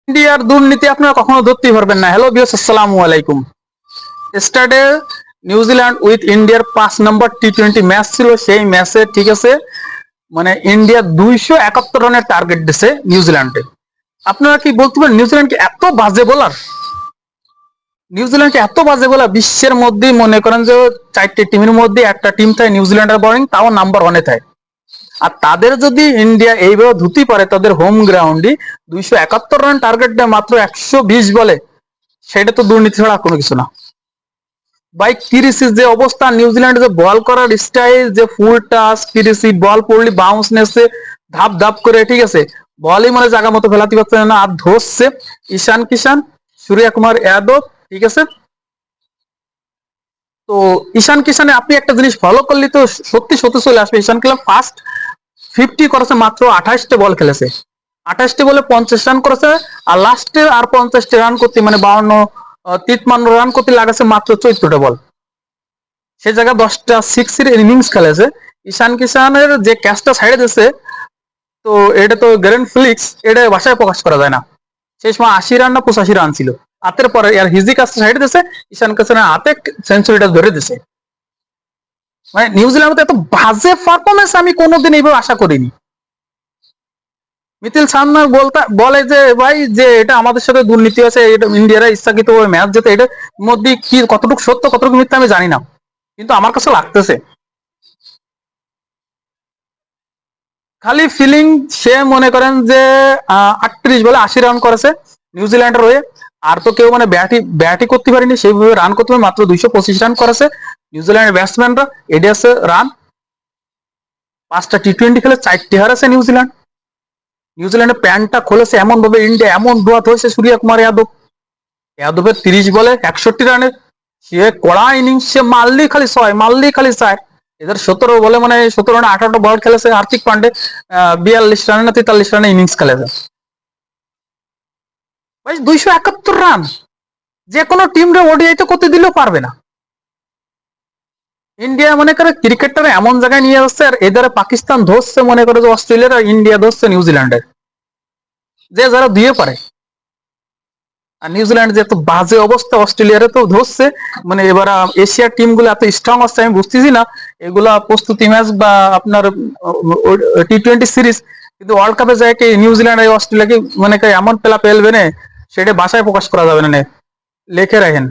ইন্ডিয়ার দুর্নীতি আপনারা কখনো ধরতেই পারবেন না। হ্যালো ভিউয়ার্স, আসসালামু আলাইকুম। স্টার্টে নিউজিল্যান্ড উইথ ইন্ডিয়ার 5 নম্বর টি-20 ম্যাচ ছিল। সেই ম্যাচে ঠিক আছে মানে ইন্ডিয়া 271 রানের টার্গেট দিছে নিউজিল্যান্ডে। আপনারা কি বলতে পারেন নিউজিল্যান্ডকে এত বাজে বোলার? নিউজিল্যান্ডকে এত বাজে বোলার বিশ্বের মধ্যে মনে করেন যে 4টে টিমের মধ্যে একটা টিম থাকে নিউজিল্যান্ডের বোলিং, তাও নাম্বার 1-এ থাকে। আর তাদের যদি ইন্ডিয়া এইভাবে ধুতি পারে তাদের হোম গ্রাউন্ডে 271 রান টার্গেট দেয় মাত্র 120 বলে, সেটা তো দুর্নীতি ছাড়া কোনো কিছু না ভাই। ক্রিসির যে অবস্থা, নিউজিল্যান্ডে যে বল করার স্টাইল, যে ফুল টাচ ক্রিসি, বল পড়লে বাউন্স নেছে ধাপ ধাপ করে, ঠিক আছে, বলই মানে জায়গা মতো ফেলাতে পারছে না। আর ধরছে ঈশান কিষান, সূর্য কুমার যাদব, ঠিক আছে। তো ঈশান কিষানে আপনি একটা জিনিস ফলো করলে তো সত্যি সত্যি চলে আসবে। ঈশান কিষান ফার্স্ট 50 করেছে, মাত্র 28টে বল খেলেছে, 28টে বলে 50 রান করেছে। আর লাস্টে আর 50টি রান করতে মানে 53 রান করতে লাগাছে মাত্র 14টা বল। সে জায়গায় 10টা সিক্সের ইনিংস খেলেছে। ঈশান কিষানের যে ক্যাচটা সাইডে দিয়েছে, তো এটা তো গ্র্যান্ড ফ্লিক্স, এটা ভাষায় প্রকাশ করা যায় না। সেই সময় 80 রান না 85 রান ছিল। হাতের পরে আর হিজি কাজটা সাইডে দিয়েছে, ঈশান কিষানের হাতে সেঞ্চুরিটা ধরে দিছে। মানে নিউজিল্যান্ডে এত বাজে পারফরমেন্স আমি কোনোদিন এইভাবে আশা করিনি। মিথিল সান্না বলে যে ভাই যে এটা আমাদের সাথে দুর্নীতি আছে, এটা ইন্ডিয়ারা ইচ্ছাকৃত ম্যাচ যেতে, এটার মধ্যে কি কতটুকু সত্য কতটুকু মিথ্যা আমি জানি না, কিন্তু আমার কাছে লাগতেছে খালি ফিলিং। সে মনে করেন যে 38 বলে 80 রান করেছে নিউজিল্যান্ডের হয়ে। আর তো কেউ মানে ব্যাটই করতে পারেনি সেইভাবে, রান করতে পারে মাত্র 225 রান করেছে নিউজিল্যান্ডের ব্যাটসম্যানরা। এডি আছে রান, 5টা টি-20 খেলে 4টে হারাছে নিউজিল্যান্ড। নিউজিল্যান্ডের প্যান্টটা খুলেছে এমন ভাবে ইন্ডিয়া, এমন ডুয়াত হয়েছে সূর্য কুমার যাদবের 30 বলে 61 রানে। সে কড়া ইনিংস, সে মারলেই খালি 6, মারলেই খালি 4। এদের 17 বলে মানে 17 রানে 18টা বল খেলেছে। হার্দিক পান্ডে 42 রানে না 43 রানে ইনিংস খেলেছে ভাই। 271 রান যে কোনো টিম রে ওডিআইতে করতে দিলেও পারবে না। ইন্ডিয়া মনে করে ক্রিকেটটা এমন জায়গায় নিয়ে যাচ্ছে, আর এদের পাকিস্তান ধরছে মনে করে যে অস্ট্রেলিয়ার, আর ইন্ডিয়া ধরছে নিউজিল্যান্ডের, যে যারা দিয়ে পারে। আর নিউজিল্যান্ড যে এত বাজে অবস্থা, অস্ট্রেলিয়ারে তো ধরছে। মানে এবার এশিয়ার টিম গুলো এত স্ট্রং আছে আমি বুঝতেছি না। এগুলা প্রস্তুতি ম্যাচ বা আপনার টি-20 সিরিজ, কিন্তু ওয়ার্ল্ড কাপে যায় কি নিউজিল্যান্ড আর অস্ট্রেলিয়াকে মানে এমন পেলা পেলবে না, সেটা ভাষায় প্রকাশ করা যাবে না। লেখে রাখেন।